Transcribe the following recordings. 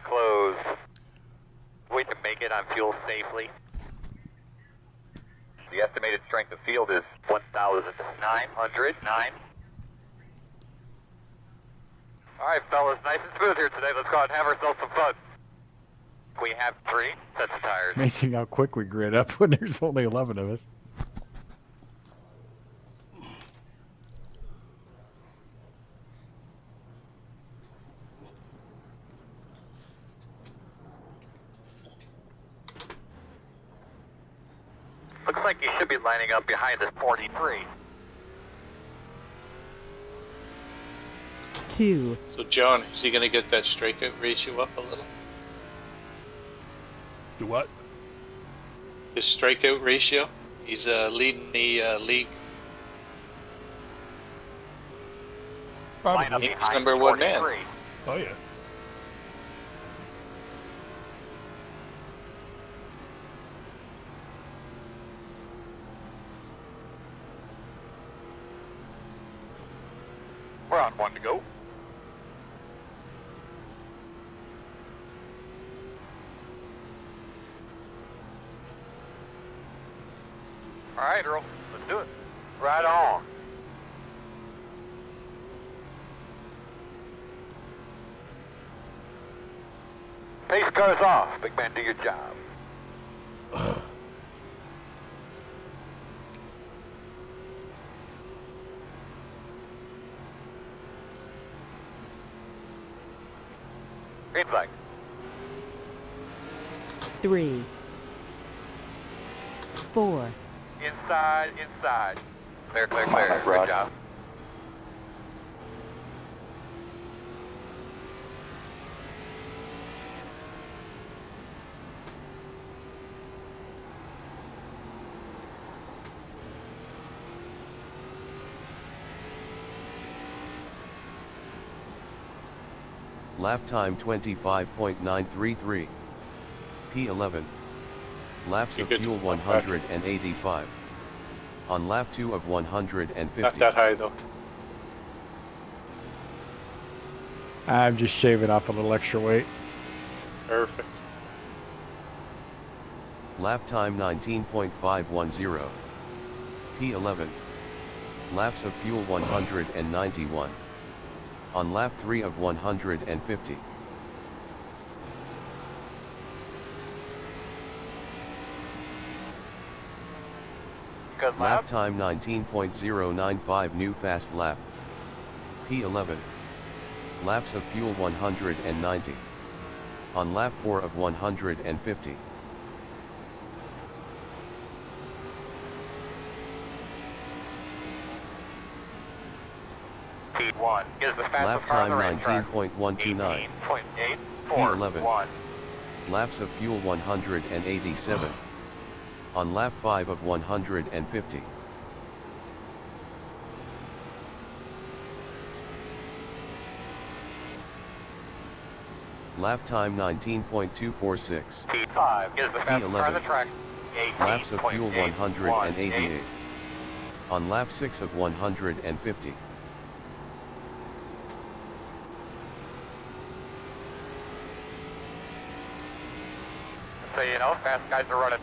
close. Wait to make it on fuel safely. The estimated strength of field is 1,909. Alright fellas, nice and smooth here today. Let's go out and have ourselves some fun. We have 3 sets of tires. Amazing how quick we grid up when there's only 11 of us. Looks like you should be lining up behind this 43. 2. So John, is he going to get that strikeout ratio up a little? Do what? His strikeout ratio? He's leading the league. Line up Probably. He's behind number one man. 43. Oh yeah. We're on 1 to go. Alright, Earl, let's do it. Right on. Pace car's off. Big man, do your job. Green flag. 3. 4. Inside, inside. Clear, clear, clear. Good job. Lap time 25.933. P11. Laps of Good. fuel 185. On lap 2 of Not 150. that high though. I'm just shaving off a little extra weight. Perfect. Lap time 19.510. P11. Laps of fuel 191. On lap 3 of 150. Good Lap lap. time 19.095 new fast lap. P11. Laps of fuel 190. On lap 4 of 150. P1 is the Lap fastest car on time the racetrack. 19.129. 18.841. Laps of fuel 187. On lap 5 of 150. Lap time 19.246. P5 is the fastest car on the track. Laps of fuel 188. 18.818. On lap 6 of 150. So you know, fast guys are running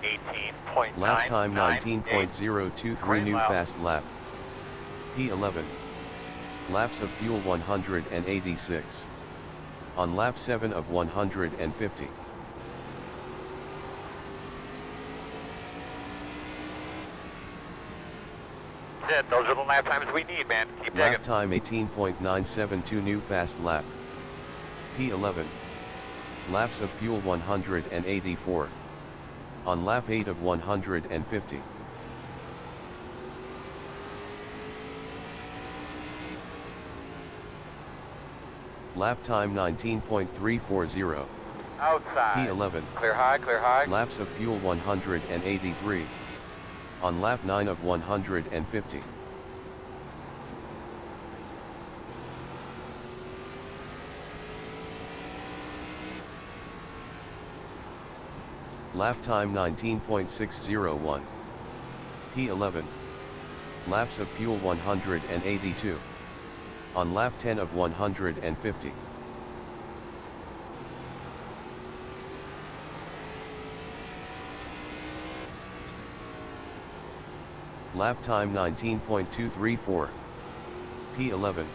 18.9. Lap time 19.023 new fast lap. P11. Laps of fuel 186. On lap 7 of 150. That's it. Those are the lap times we need, man. Keep digging. Lap time 18.972 new fast lap. P11. Laps of fuel 184. On lap 8 of 150. Lap time 19.340. Outside. P11. Clear high, clear high. Laps of fuel 183. On lap 9 of 150. Lap time 19.601. P11. Laps of fuel 182. On lap 10 of 150. Lap time 19.234. P11.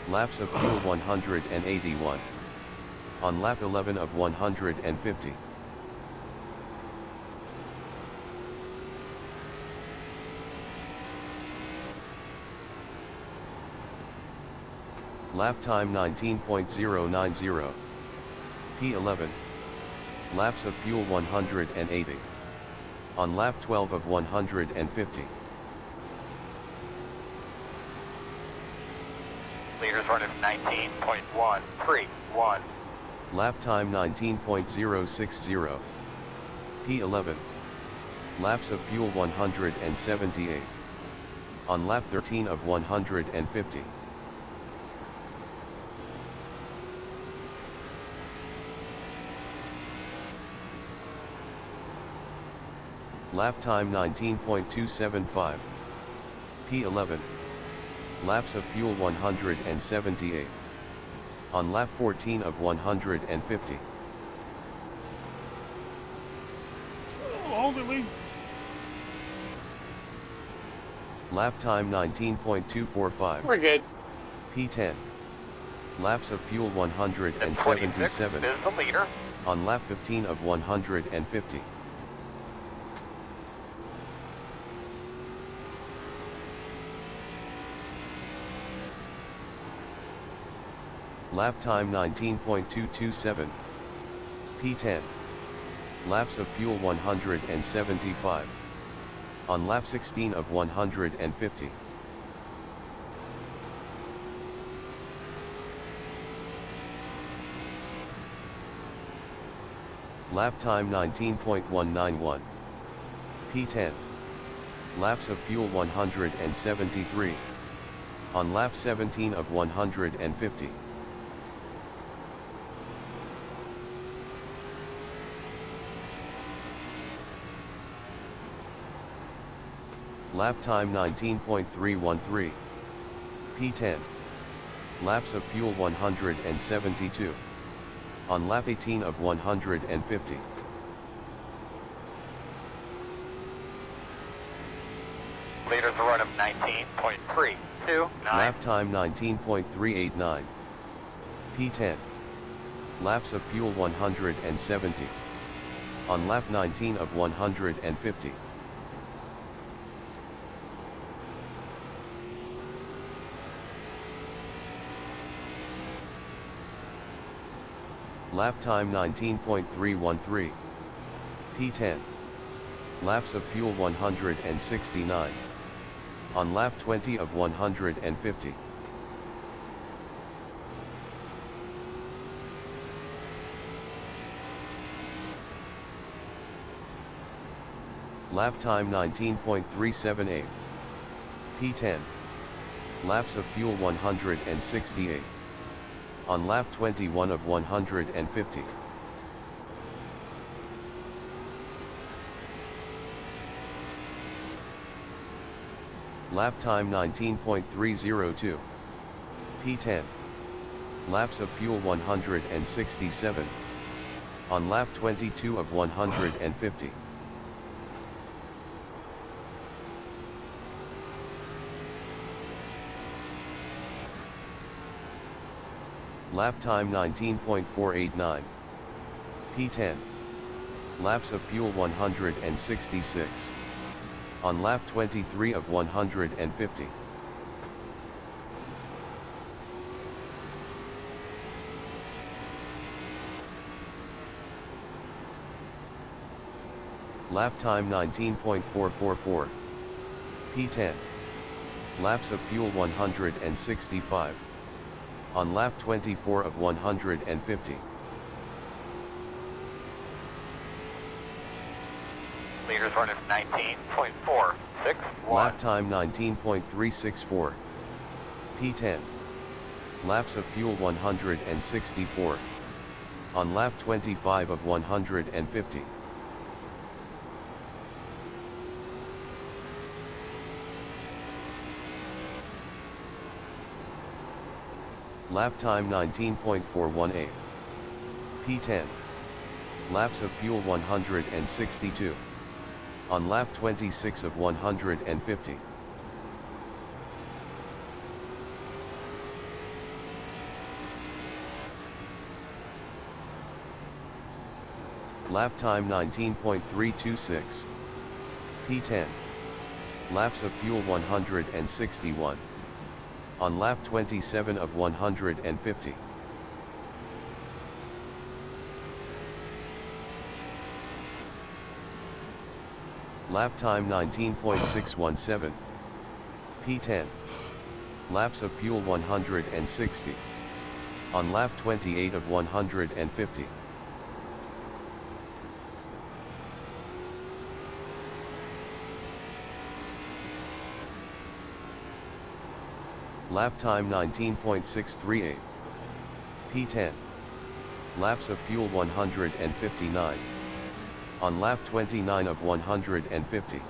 Laps of fuel 181. On lap 11 of 150. Lap time 19.090. P11. Laps of fuel 180. On lap 12 of 150. Leaders running 19.131. Lap time 19.060. P11. Laps of fuel 178. On lap 13 of 150. Lap time 19.275. P11. Laps of fuel 178. On lap 14 of 150. Hold it, Lee. Lap time 19.245. We're good. P10. Laps of fuel And 177. 26 is the leader. On lap 15 of 150. Lap time 19.227. P10. Laps of fuel 175. On lap 16 of 150. Lap time 19.191. P10. Laps of fuel 173. On lap 17 of 150. Lap time 19.313. P10. Laps of fuel 172. On lap 18 of 150. Leaders are running 19.329. Lap time 19.389. P10. Laps of fuel 170. On lap 19 of 150. Lap time 19.313. P10. Laps of fuel 169. On lap 20 of 150. Lap time 19.378. P10. Laps of fuel 168. On lap 21 of 150. Lap time 19.302. P10. Laps of fuel 167. On lap 22 of 150. Lap time 19.489. P10. Laps of fuel 166. On lap 23 of 150. Lap time 19.444. P10. Laps of fuel 165. On lap 24 of 150. Leaders running 19.461. Lap time 19.364. P10. Laps of fuel 164. On lap 25 of 150. Lap time 19.418. P10. Laps of fuel 162. on lap 26 of 150. Lap time 19.326. P10. Laps of fuel 161. On lap 27 of 150. Lap time 19.617. P10. Laps of fuel 160. On lap 28 of 150. Lap time 19.638. P10. Laps of fuel 159. On lap 29 of 150.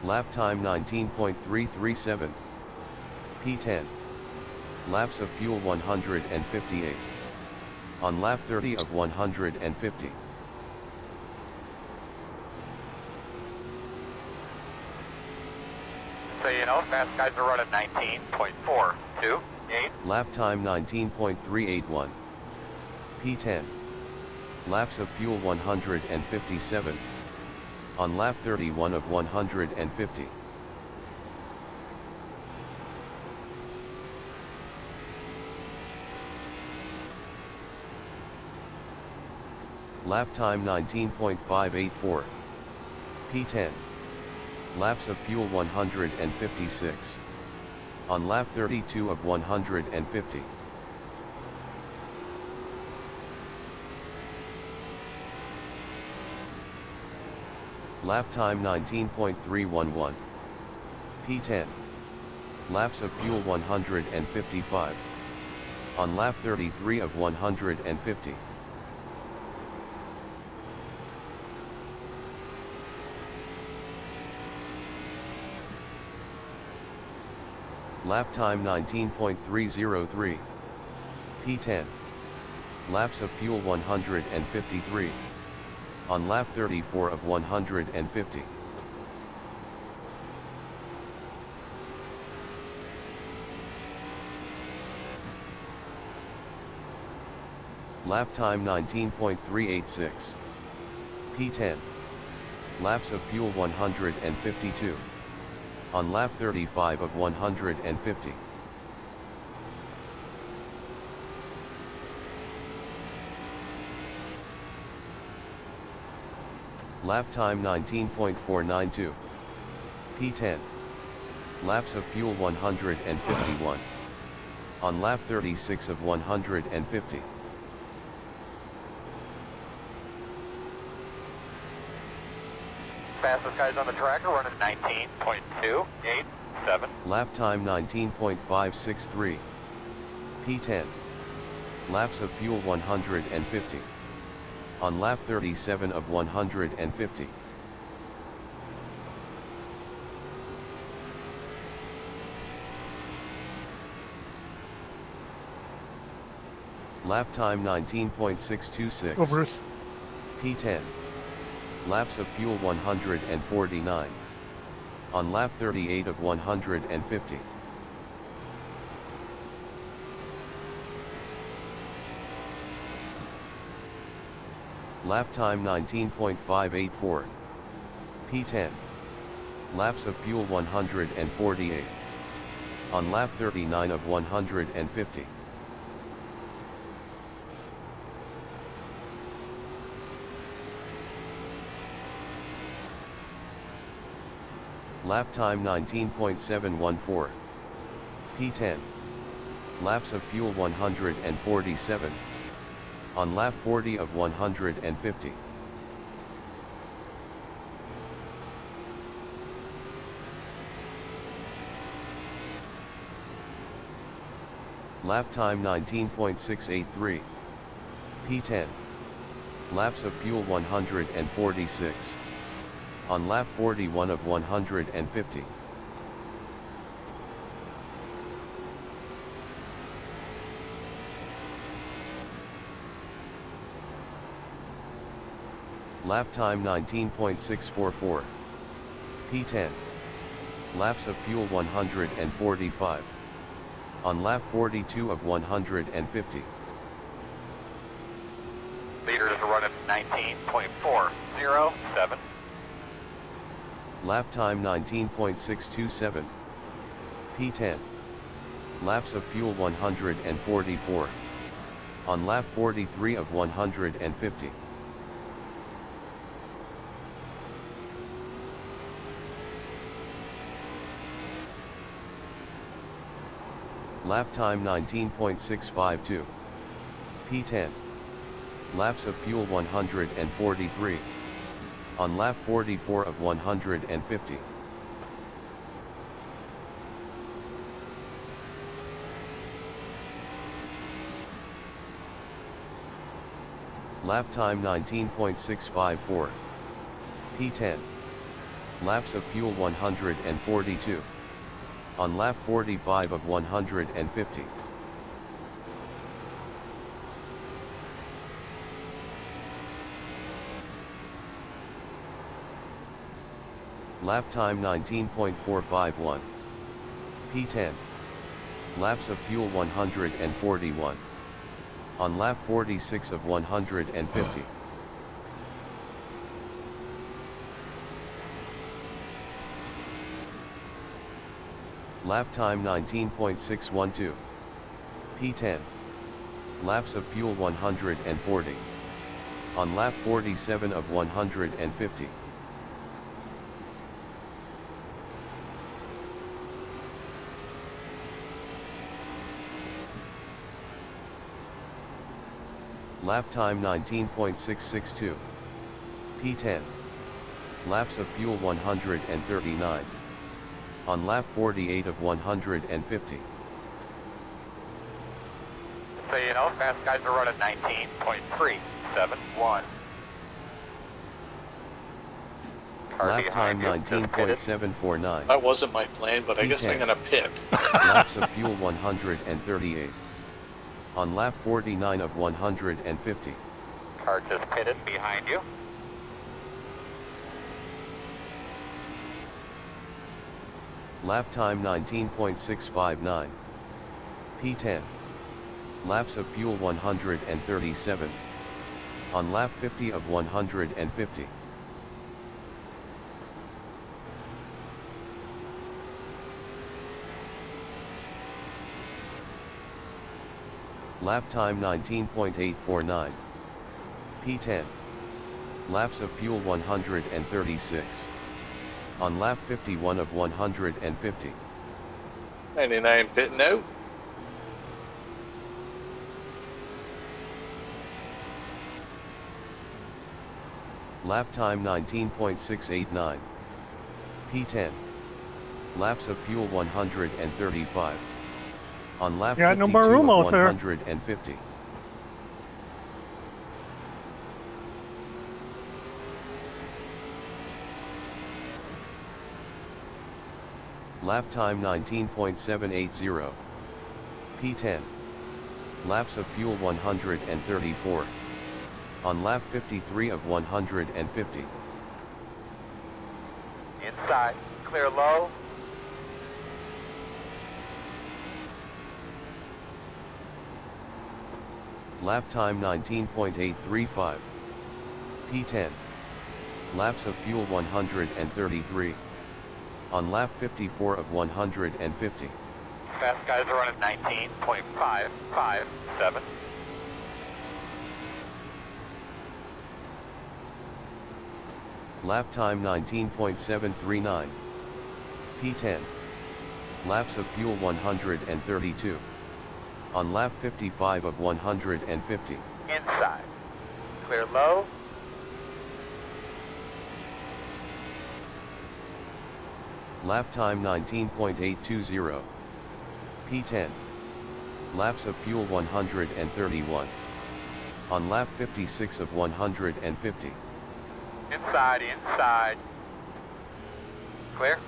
Lap time 19.337. P10. Laps of fuel 158. On lap 30 of 150. So you know, fast guys are running 19.428. Lap time 19.381. P10. Laps of fuel 157. On lap 31 of 150. Lap time 19.584. P10. Laps of fuel 156. On lap 32 of 150. Lap time 19.311. P10. Laps of fuel 155. On lap 33 of 150. Lap time 19.303. P10. Laps of fuel 153. On lap 34 of 150. Lap time 19.386. P10. Laps of fuel 152. On lap 35 of 150. Lap time 19.492. P10. Laps of fuel 151. On lap 36 of 150. Fastest guys on the track are running 19.287. Lap time 19.563. P10. Laps of fuel 150. On lap 37 of 150. Lap time 19.626. Go, Bruce. P10. Laps of fuel 149. On lap 38 of 150. Lap time 19.584. P10. Laps of fuel 148. On lap 39 of 150. Lap time 19.714. P10. Laps of fuel 147. On lap 40 of 150. Lap time 19.683. P10. Laps of fuel 146. On lap 41 of 150. Lap time 19.644. P10. Laps of fuel 145. On lap 42 of 150. Leader is running 19.407. Lap time 19.627. P10. Laps of fuel 144. On lap 43 of 150. Lap time 19.652. P10. Laps of fuel 143. On lap 44 of 150. Lap time 19.654. P10. Laps of fuel 142. On lap 45 of 150. Lap time 19.451. P10. Laps of fuel 141. On lap 46 of 150. Lap time 19.612. P10. Laps of fuel 140. On lap 47 of 150. Lap time 19.662. P10. Laps of fuel 139. On lap 48 of 150. So you know, fast guys are running 19.371. Lap time 19.749. That wasn't my plan, but I guess I'm gonna pit. Laps of fuel 138. On lap 49 of 150. Car just pitted behind you. Lap time 19.659. P10. Laps of fuel 137. On lap 50 of 150. Lap time 19.849. P10. Laps of fuel 136. On lap 51 of 150. 99 pitting out. Lap time 19.689. P10. Laps of fuel 135. On lap 52 no more room of out there. 150. Lap time 19.780. P10. Laps of fuel 134. On lap 53 of 150. Inside, clear low. Lap time 19.835. P10. Laps of fuel 133. On lap 54 of 150. Fast guys are running 19.557. Lap time 19.739. P10. Laps of fuel 132. On lap 55 of 150. Inside, clear low. Lap time 19.820. P10. Laps of fuel 131. On lap 56 of 150. Inside, inside. Clear.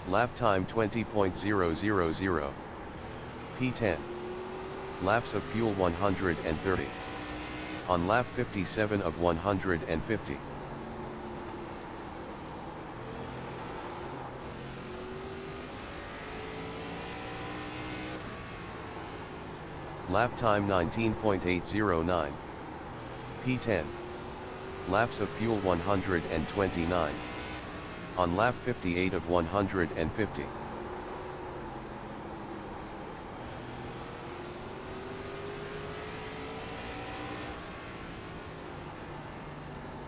Lap time 20.000. P10. Laps of fuel 130. On lap 57 of 150. Lap time 19.809. P10. Laps of fuel 129. On lap 58 of 150.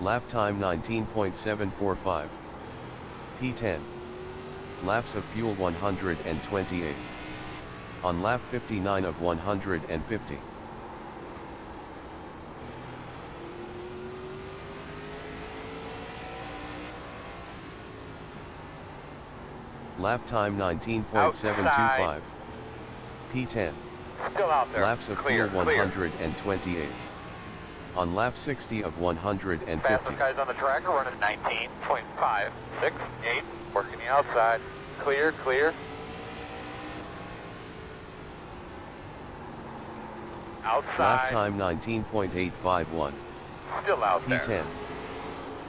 Lap time 19.745. P10. Laps of fuel 128. On lap 59 of 150. Lap time 19.725. P10. Still out there. Laps of Clear, fuel clear. 128. On lap 60 of 150. Fastest guys on the track are running 19.568. Working the outside. Clear, clear. Outside. Lap time 19.851. Still out there. P10.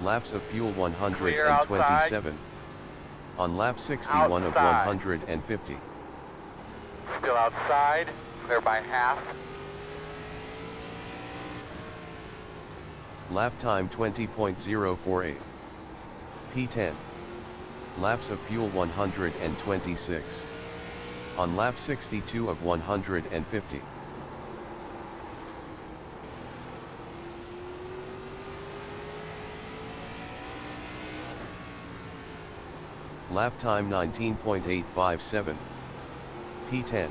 Laps of fuel Clear outside. 127. On lap 61 of Outside. 150. Still outside. Clear by half. Lap time 20.048. P10. Laps of fuel 126. On lap 62 of 150. Lap time 19.857. P10.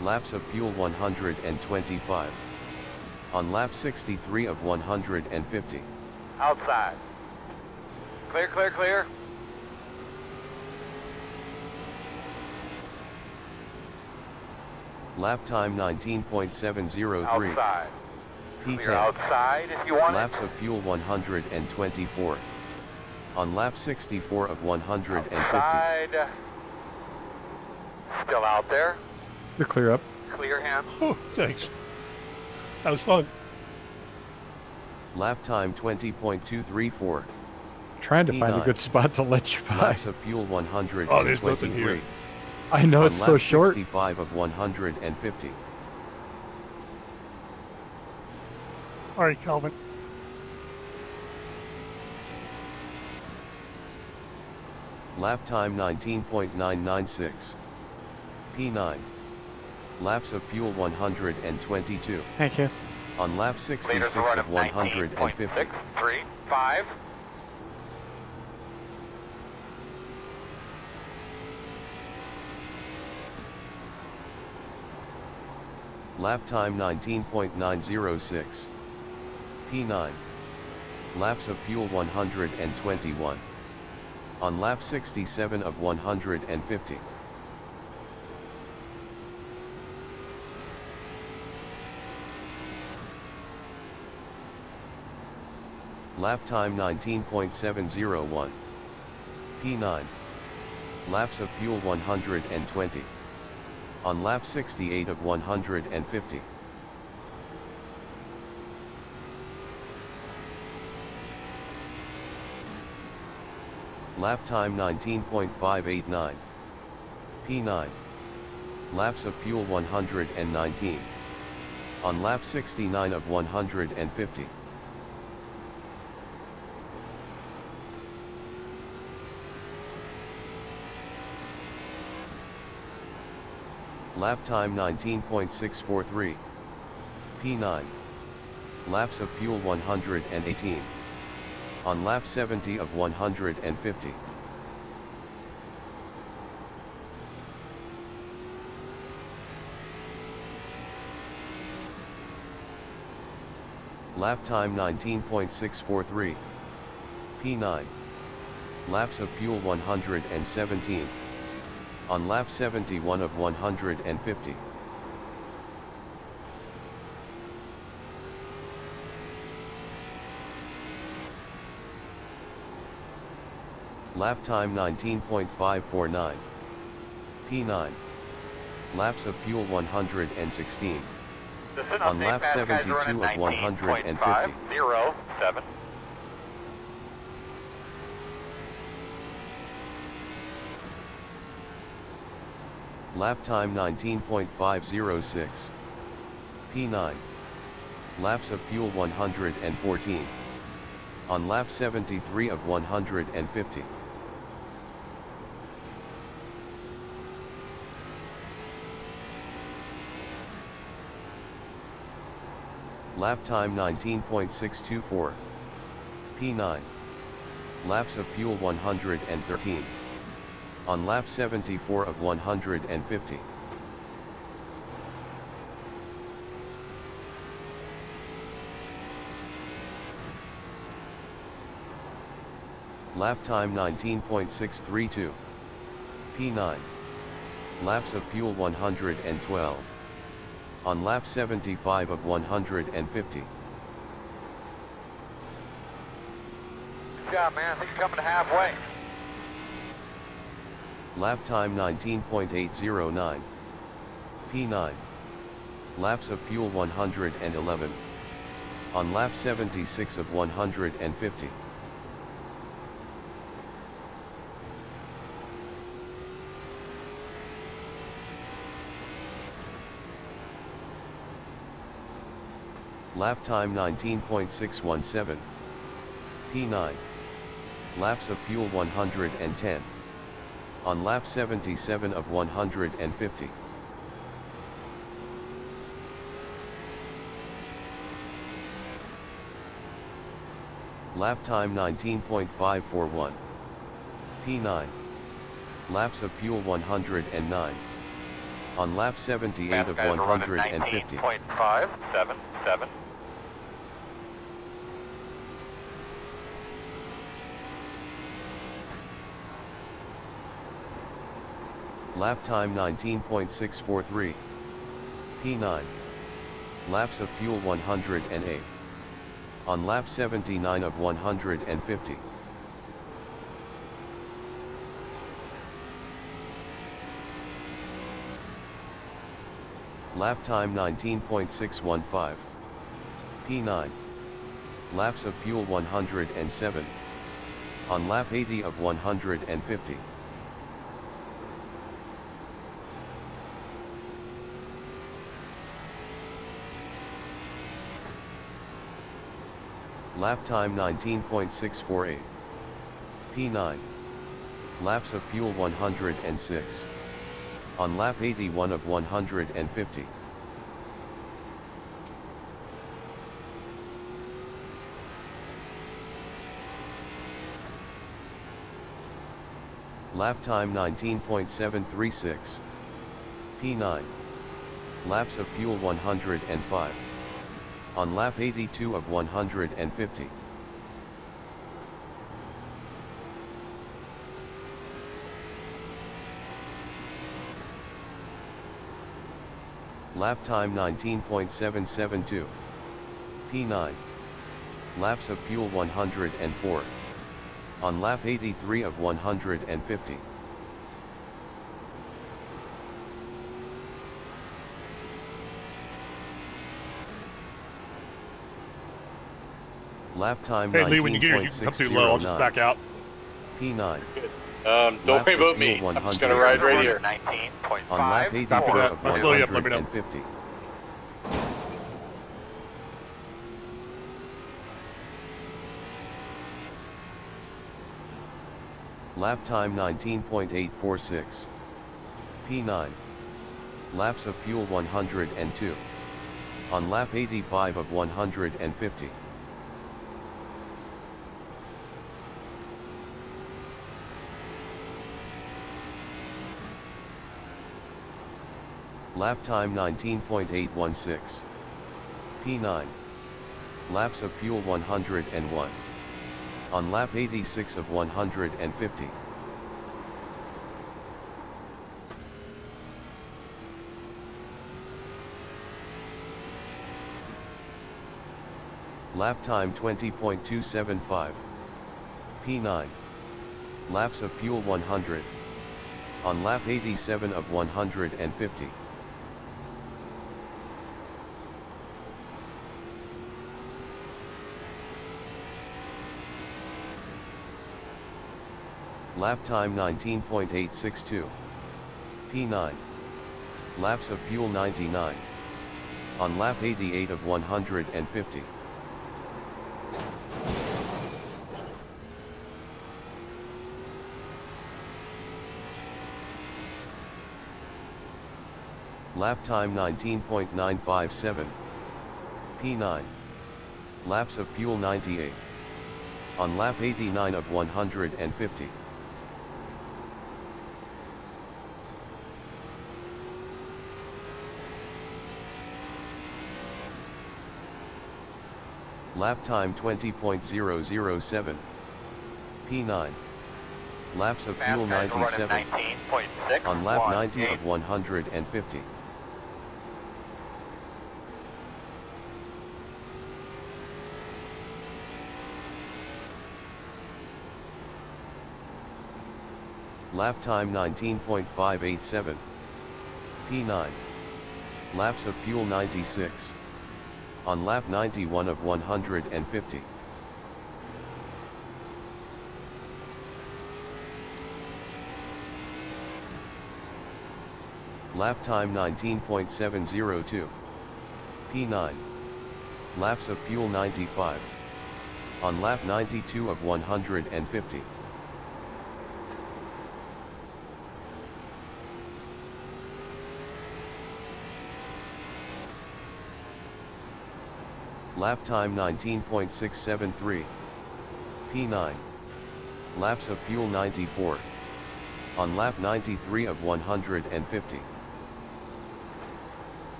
Laps of fuel 125. On lap 63 of 150. Outside. Clear, clear, clear. Lap time 19.703. Outside. Clear P10. outside if you want Laps it. of fuel 124. On lap 64 of 150. Outside. Still out there. You're clear up. Clear hands. Oh, thanks. That was fun. Lap time 20.234. Trying to find a P9. good spot to let you by. Laps of fuel 123. Oh, there's nothing here. I know On it's lap so short. 65 of 150. All right, Calvin. Lap time 19.996. P9. Laps of fuel 122. Thank you. On lap Leaders 66 are of running 150. 19.635. Lap time 19.906. P9. Laps of fuel 121. On lap 67 of 150. Lap time 19.701. P9. Laps of fuel 120. On lap 68 of 150. Lap time 19.589. P9. Laps of fuel 119. On lap 69 of 150. Lap time 19.643. P9. Laps of fuel 118. On lap 70 of 150. Lap time 19.643. P9. Laps of fuel 117. On lap 71 of 150. Lap time 19.549. P9. Laps of fuel 116. Descent On update, lap fast guys 72 running of 150. 19.507. Lap time 19.506. P9. Laps of fuel 114. On lap 73 of 150. Lap time 19.624. P9. Laps of fuel 113. On lap 74 of 150. Lap time 19.632. P9. Laps of fuel 112. On lap 75 of 150. Good job, man. He's coming halfway. Lap time 19.809. P9. Laps of fuel 111. On lap 76 of 150. Lap time 19.617. P9. Laps of fuel 110. On lap 77 of 150. Lap time 19.541. P9. Laps of fuel 109. On lap 78 Fast of guys are running 150. 19.577. Lap time 19.643. P9. Laps of fuel 108. On lap 79 of 150. Lap time 19.615. P9. Laps of fuel 107. On lap 80 of 150. Lap time 19.648. P9. Laps of fuel 106. On lap 81 of 150. Lap time 19.736. P9. Laps of fuel 105. On lap 82 of 150. Lap time 19.772. P9. Laps of fuel 104. On lap 83 of 150. Lap time Hey, Lee, when you get here, you can come too low. I'll just back out. P9. Don't Laps worry of about fuel me. I'm just gonna ride right here. 19.5. On lap 84 Copy that. of I'll slow you up, let me know. 150. Lap time 19.846. P9. Laps of fuel 102. On lap 85 of 150. Lap time 19.816. P9. Laps of fuel 101. On lap 86 of 150. Lap time 20.275. P9. Laps of fuel 100. On lap 87 of 150. Lap time 19.862. P9. Laps of fuel 99. On lap 88 of 150. Lap time 19.957. P9. Laps of fuel 98. On lap 89 of 150. Lap time 20.007. P9. Laps of fuel 97. On lap 90 of 150. Lap time 19.587. P9. Laps of fuel 96. On lap 91 of 150. Lap time 19.702. P9. Laps of fuel 95. On lap 92 of 150. Lap time 19.673. P9. Laps of fuel 94. On lap 93 of 150.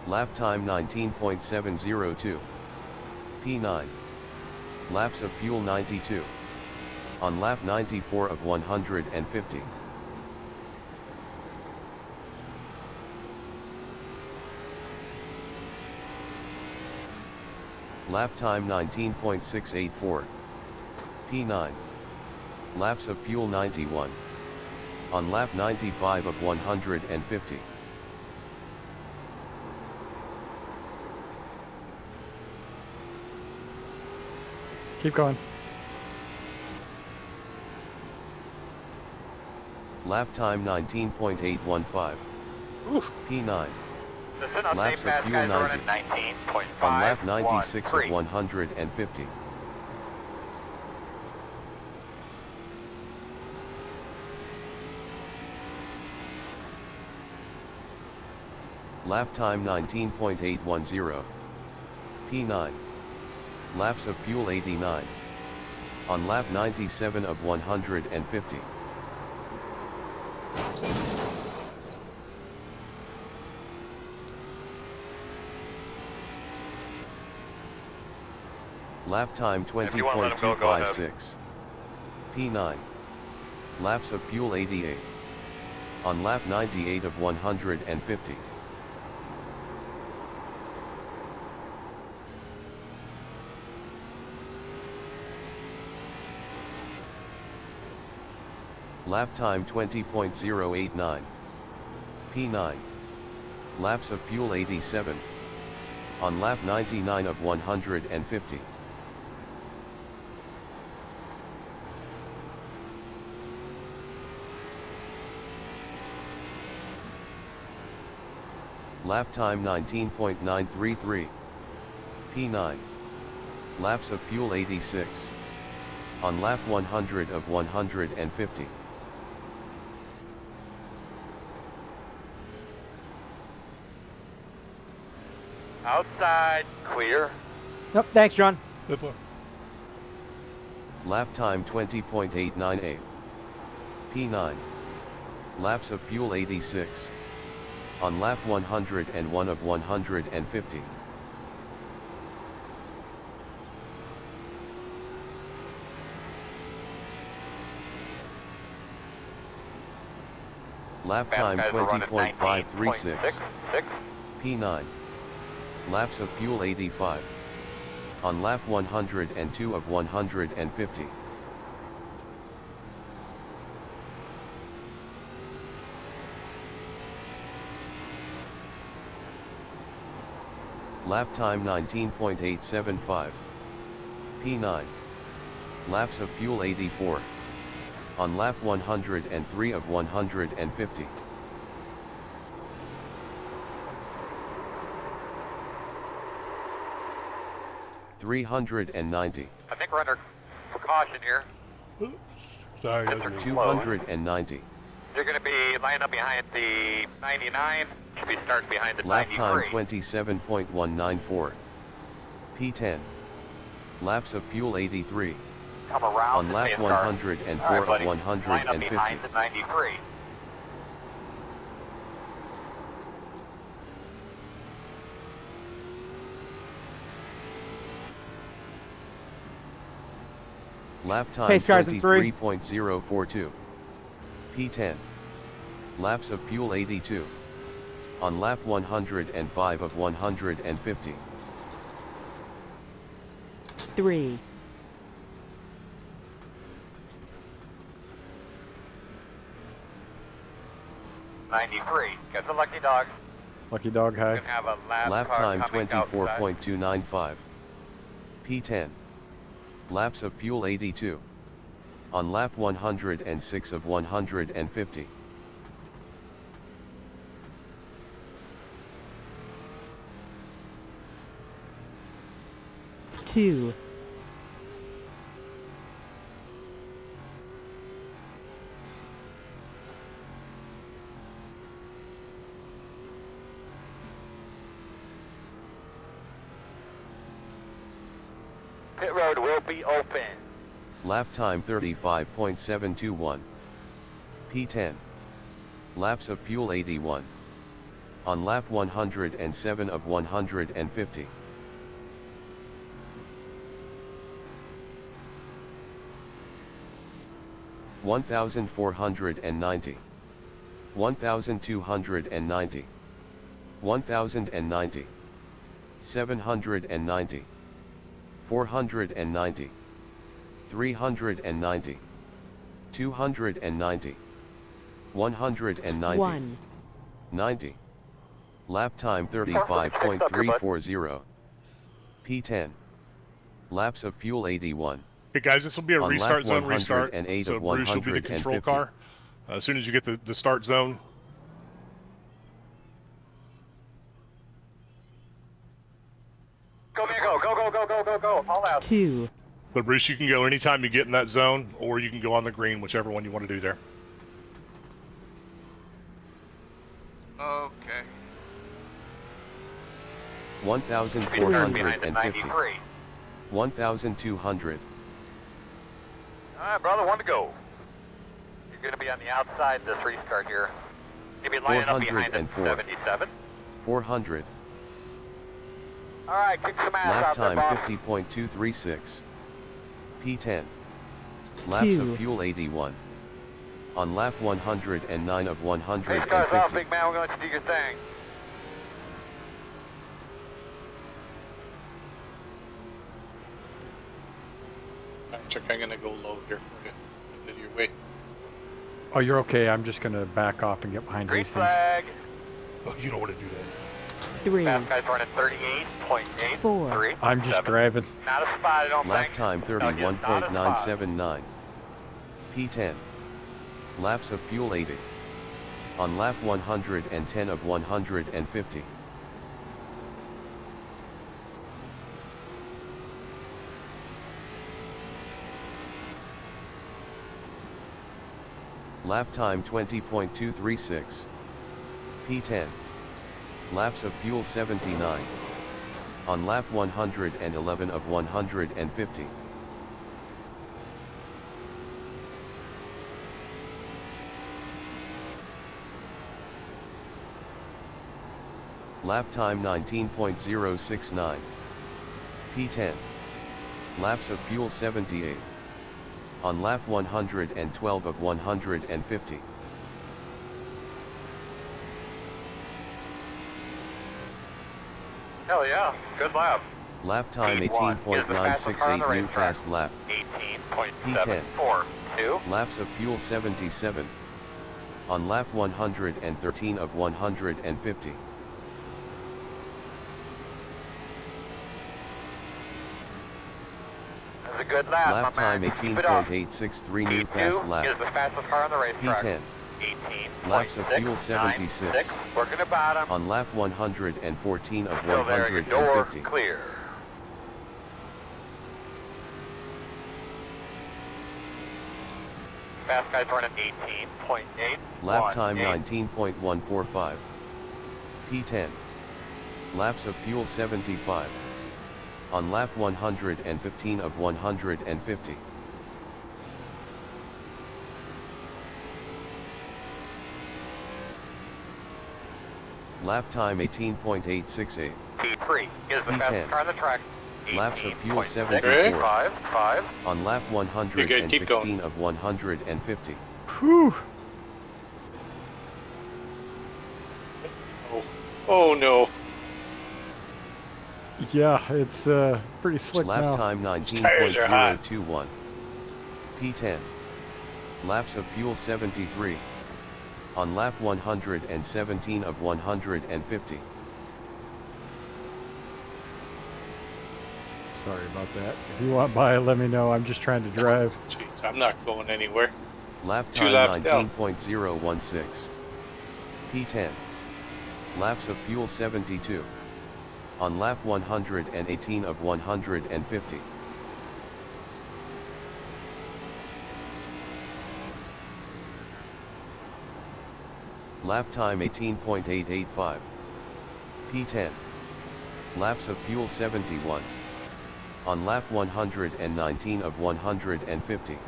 Lap time 19.702. P9. Laps of fuel 92. On lap 94 of 150. Lap time 19.684. P9. Laps of fuel 91. On lap 95 of 150. Keep going. Lap time 19.815. P9. Laps of fuel 90. On lap 96 of 150. Lap time 19.810. P9. Laps of fuel 89. On lap 97 of 150. Lap time 20.256. P9. Laps of fuel 88. On lap 98 of 150. Lap time 20.089. P9. Laps of fuel 87. On lap 99 of 150. Lap time 19.933. P9. Laps of fuel 86. On lap 100 of 150. Outside, clear. Nope, thanks, John. Lap time 20.898. P9. Laps of fuel 86. On lap 101 of 150. Lap time 20.536. P9. Laps of fuel 85. On lap 102 of 150. Lap time 19.875. P9. Laps of fuel 84. On lap 103 of 150. $390. I think we're under precaution here. Sorry, that was me. 290. You're going to be lining up behind the 99. Should be starting behind the Lap 93. time 27.194. P10. Laps of fuel 83. Come around On to lap stay in car. 104 All right, of buddy. Line up 150. behind the 93. Lap time Pace cars in 3. 23.042. P10. Laps of fuel 82. On lap 105 of 150. 3, 93. Get the lucky dog. Lucky dog high. You can have a Lap car time coming outside. 24.295. P10. Laps of fuel 82. On lap 106 of 150. 2, Pit road will be open. Lap time 35.721. P10. Laps of fuel 81. On lap 107 of 150. 1,490. 1,290. 1,090. 790. 490. 390. 290. 190. 1, 90. Lap time 35.340. P10. Laps of fuel 81. Okay, guys, this will be a On lap restart zone restart. 108 So of Bruce will be the control 150. car. As soon as you get the start zone, Go, man, go, go, go, go, go, go, go. All out. 2, but Bruce, you can go anytime you get in that zone, or you can go on the green, whichever one you want to do there. Okay. Starting behind the 1,450. 93. 1,200. All right, brother, one to go. You're going to be on the outside this restart here. You'll be lining up behind the 404. 77. 400. All right, kick some ass Lap out there, time boss. 50.236. P10. Laps 2. of fuel 81. On lap 109 of Race cars off, 150. big man. We're going to let you do your thing. Patrick, I'm gonna go low here for you. Get your way. Oh, you're okay. I'm just going to back off and get behind Green Hastings. flag. Oh, you don't want to do that. 3, Fast guys running 38.83. 4. I'm just driving. Not a spot, I don't Lap think. time No, just not a spot. 31.979. P10. Laps of fuel 80. On lap 110 of 150. Lap time 20.236. P10. Laps of fuel 79. On lap 111 of 150. Lap time 19.069. P10. Laps of fuel 78. On lap 112 of 150. Hell yeah, good lap. Lap time P1 is the fastest car on the 18.968 new racetrack. fast lap. 18.742. Laps of fuel 77. On lap 113 of 150. good lap, Lap my time man. Keep it up. 18.863 new fast P2 lap. is the fastest car on the racetrack. P10. 18. Laps of fuel 76. Working the bottom. On lap 114 of Still there, your door 150. clear. Fast guys running 18.8. Lap time 19.145. P10. Laps of fuel 75. On lap 115 of 150. Lap time 18.868. P3 is the P10. fastest car on the track. Laps of fuel 18.6. 74. 5. On lap You're good, keep 116 of 150. Whew. Oh no. Yeah, it's pretty slick Lap now. time Tires are hot. 19.021. P10. Laps of fuel 73. On lap 117 of 150. Sorry about that. If you want by, let me know. I'm just trying to drive. Jeez, I'm not going anywhere. Lap 2 time laps down. 19.016. P10. Laps of fuel 72. On lap 118 of 150. Lap time 18.885. P10. Laps of fuel 71. On lap 119 of 150.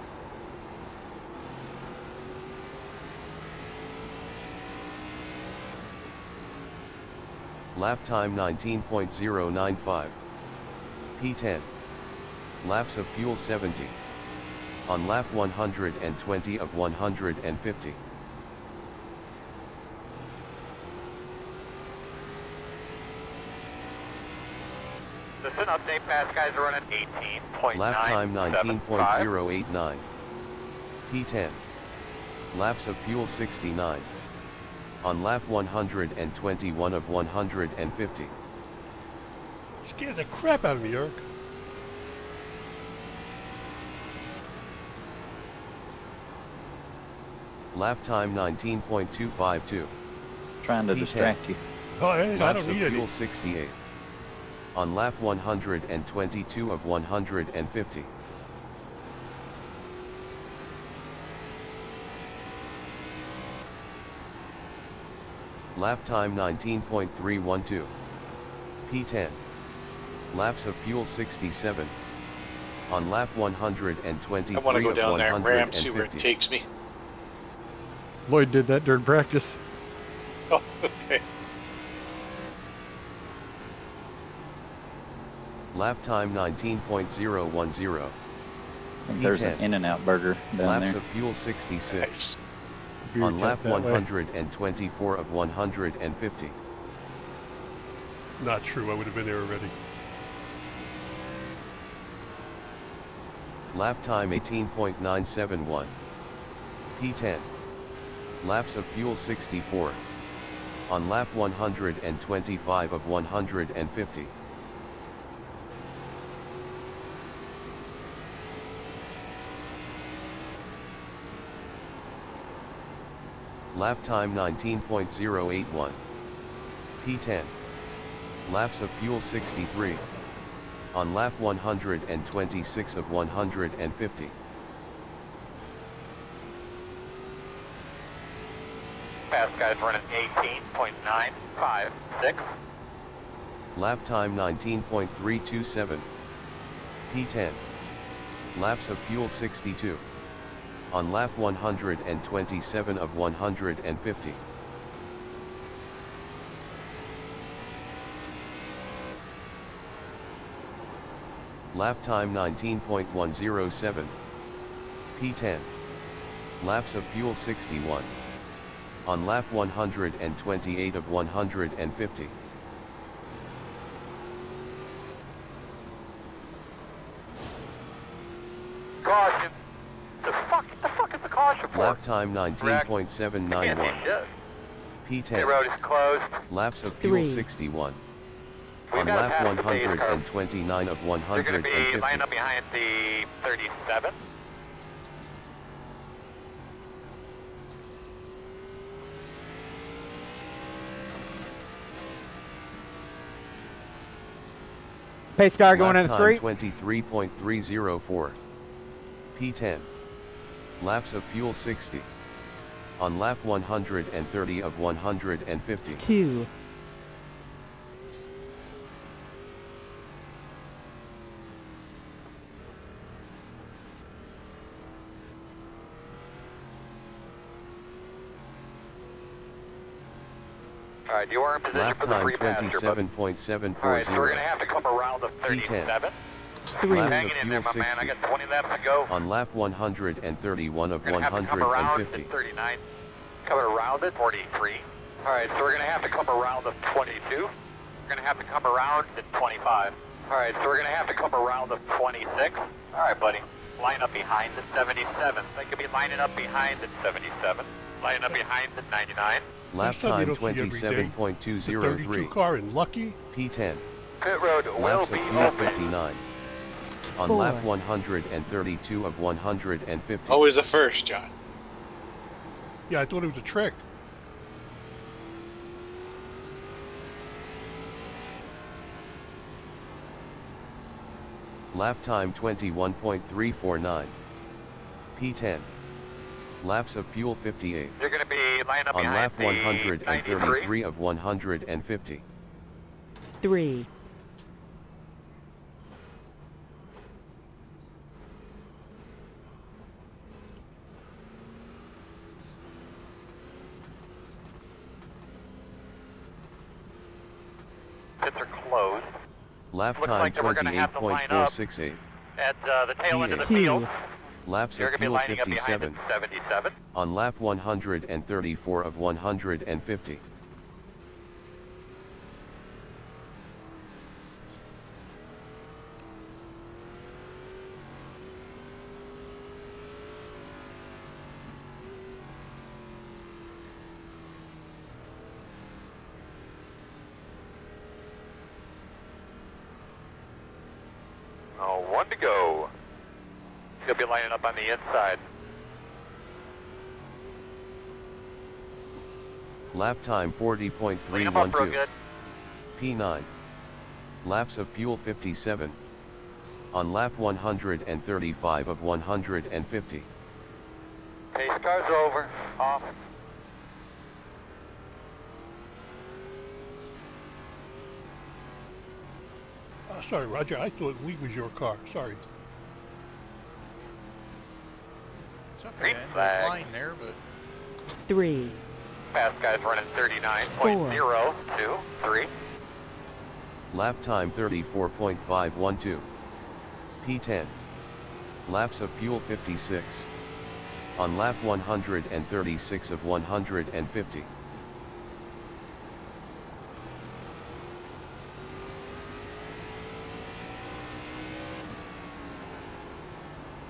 Lap time 19.095. P10. Laps of fuel 70. On lap 120 of 150. This is an update. Fast guys are running 18.9. Lap time 19.089. P10. Laps of fuel 69. On lap 121 of 150. Scared the crap out of me, Eric. Lap time 19.252. Trying to P10. distract you. Oh, hey, I Laps don't of need fuel any. 68. On lap 122 of 150. Lap time 19.312. P10. Laps of fuel 67. On lap 123 I want to go of down there and ram, see where it 150. takes me. Lloyd did that during practice. Oh, okay. Lap time 19.010. I think there's an P10. In-N-Out burger down Laps there. of fuel 66. Nice. Beer On lap tap that way. 124 of 150. Not true. I would have been there already. Lap time 18.971. P10. Laps of fuel 64. On lap 125 of 150. Lap time 19.081. P10. Laps of fuel 63. On lap 126 of 150. Fast guys running 18.956. Lap time 19.327. P10. Laps of fuel 62. On lap 127 of 150. Lap time 19.107. P10. Laps of fuel 61. On lap 128 of 150. Caution. The fuck is the caution for? Lap time 19.791. Shit. Hey, P10. road is closed. Laps of fuel 3. 61. On got a lap pass the pace car. 129 of You're going to be 150. lined up behind the 37. Pace car going Lap in the time street. 23.304. P10. Laps of fuel 60. On lap 130 of 150. 2, All right, you are in position Lap for the time free passenger, bud. 27.740. All right, so we're going to have to come around the 37. 3, Laps Hanging of in there, fuel my man. 60. I got 20 laps to go. On lap 131 of We're going to have to come around 150. at 39. Coming around at 43. All right, so we're going to have to come around the 22. We're going to have to come around at 25. All right, so we're going to have to come around the 26. All right, buddy. Line up behind the 77. They could be lining up behind the 77. Lining up behind the 99. Lap Next time you time don't see every day. The 32 27.203. car in Lucky. P10. Pit road will Laps be of fuel open. 59. On 4, lap 132 of 150. Always the first, John. Yeah, I thought it was a trick. Lap time 21.349. P10. Laps of fuel 58. You're going to be lining up On behind lap the 93. 133 of 150. 3, Pits are closed. Lap Looks time like that we're gonna have to line up 28.468. at the tail end of the P8. field. Laps You're of going to be fuel lining up behind 57. the 77. On lap 134 of 150. Oh, one to go. He'll be lining up on the inside. Lap time Clean him up real 40.312. good. P9. Laps of fuel 57. On lap 135 of 150. Pace car's over. Off. Sorry, Roger. I thought Lee was your car. Sorry. It's okay, Green I had flag. no line there, but 3, Fast guy's running 39.023. Lap time 34.512. P10. Laps of fuel 56. On lap 136 of 150.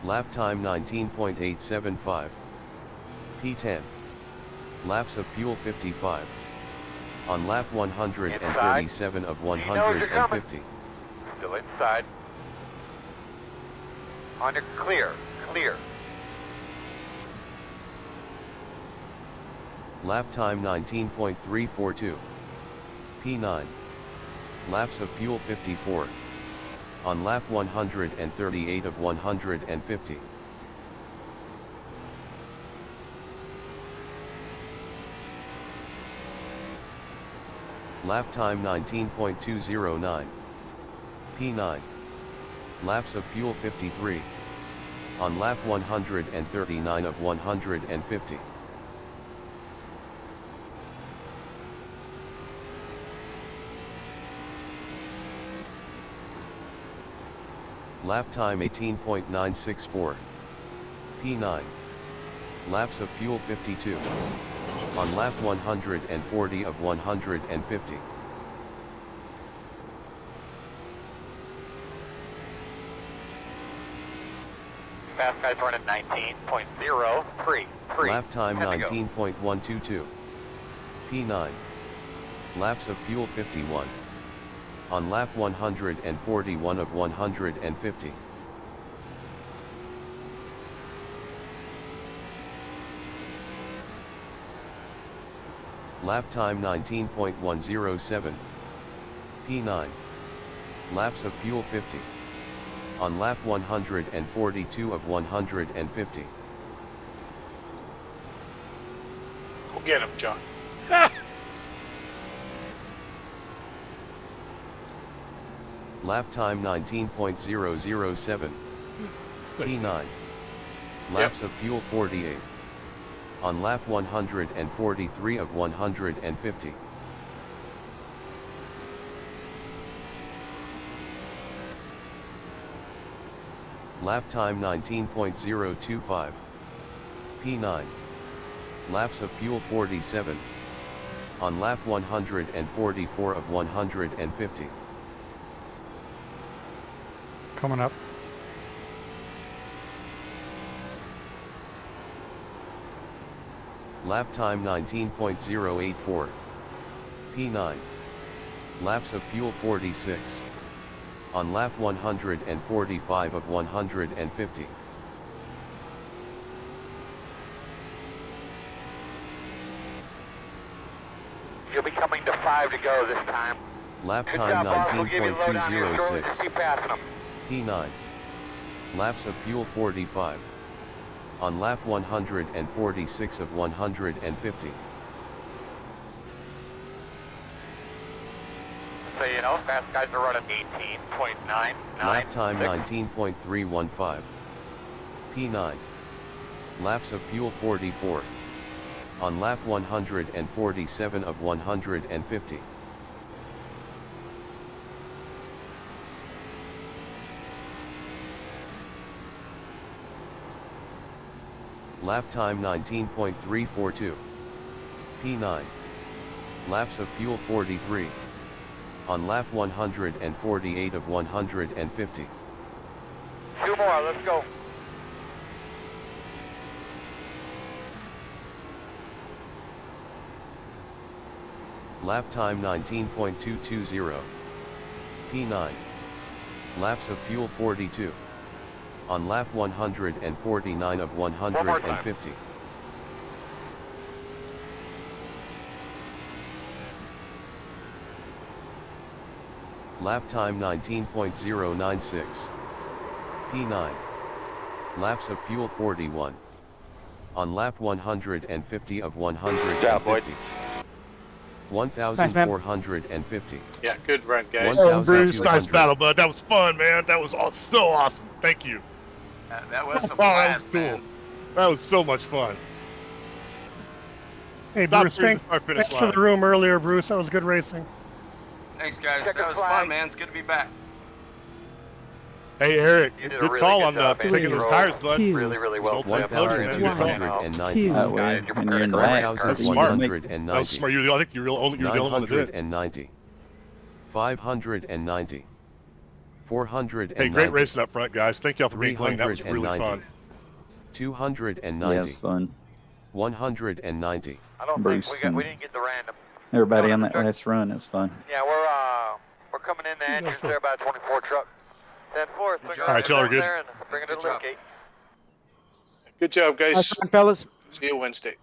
Lap time 19.875. P10. Laps of fuel 55. On lap 137 of 150. Still inside. On your clear. Clear. Lap time 19.342. P9. Laps of fuel 54. On lap 138 of 150. Lap time 19.209. P9. Laps of fuel 53. On lap 139 of 150. Lap time 18.964. P9. Laps of fuel 52. On lap 140 of 150. Fast guy's running 19.033. Lap time 10 to go. 19.122. P9. Laps of fuel 51. on lap 141 of 150. Lap time 19.107. P9. Laps of fuel 50. On lap 142 of 150. Go get him, John. Lap time 19.007. P9. Laps of fuel 48. On lap 143 of 150. Lap time 19.025. P9. Laps of fuel 47. On lap 144 of 150. Coming up. Lap time 19.084. P9. Laps of fuel 46. On lap 145 of 150. You'll be coming to 5 to go this time. Lap Good time job, boss. We'll give you a load on your shoulders. 19.206. Keep passing them. P9. Laps of fuel 45. On lap 146 of 150. So you know, fast guys are running 18.99. Lap time 19.315. P9. Laps of fuel 44. On lap 147 of 150. Lap time 19.342. P9. Laps of fuel 43. On lap 148 of 150. 2 more, let's go. Lap time 19.220. P9. Laps of fuel 42. On lap 149 of 150. Lap time 19.096. P9. Laps of fuel 41. On lap 150 of 150. job, Boyd. 1,450. Yeah, good run, guys. Oh, Bruce, nice 1,200. battle, bud. That was fun, man. That was so awesome. Thank you. That was a Wow, blast, that was man. cool. That was so much fun. Hey, Stop Bruce, through the thanks, start-finish thanks for line. the room earlier, Bruce. That was good racing. Thanks, guys. Check That the was flag. fun, man. It's good to be back. Hey, Eric, You did a good really call good on job, taking Andy. those You tires, drove bud. Two. really, really well. Results Tim. loaded, man. Good call. 1,290. Two. That way, Guys, you're when you're in the prepared to back, win. that's Smart. when you make 1,190. That was smart. I think you're the only one that did it. 990. 590. 490. Hey, great racing up front, guys. Thank y'all for being clean. That was really 390. fun. 290. yeah, it's fun. 190. I don't Bruce think and we didn't get the random. Everybody No, on no, that check. last run, it's fun. Yeah, we're coming in the entrance so- there by a 24 truck. 10-4, Good swing job. around Alright, y'all are over good. there and bring it to Good the job. lift gate. Good job, guys. Fellas. See you Wednesday.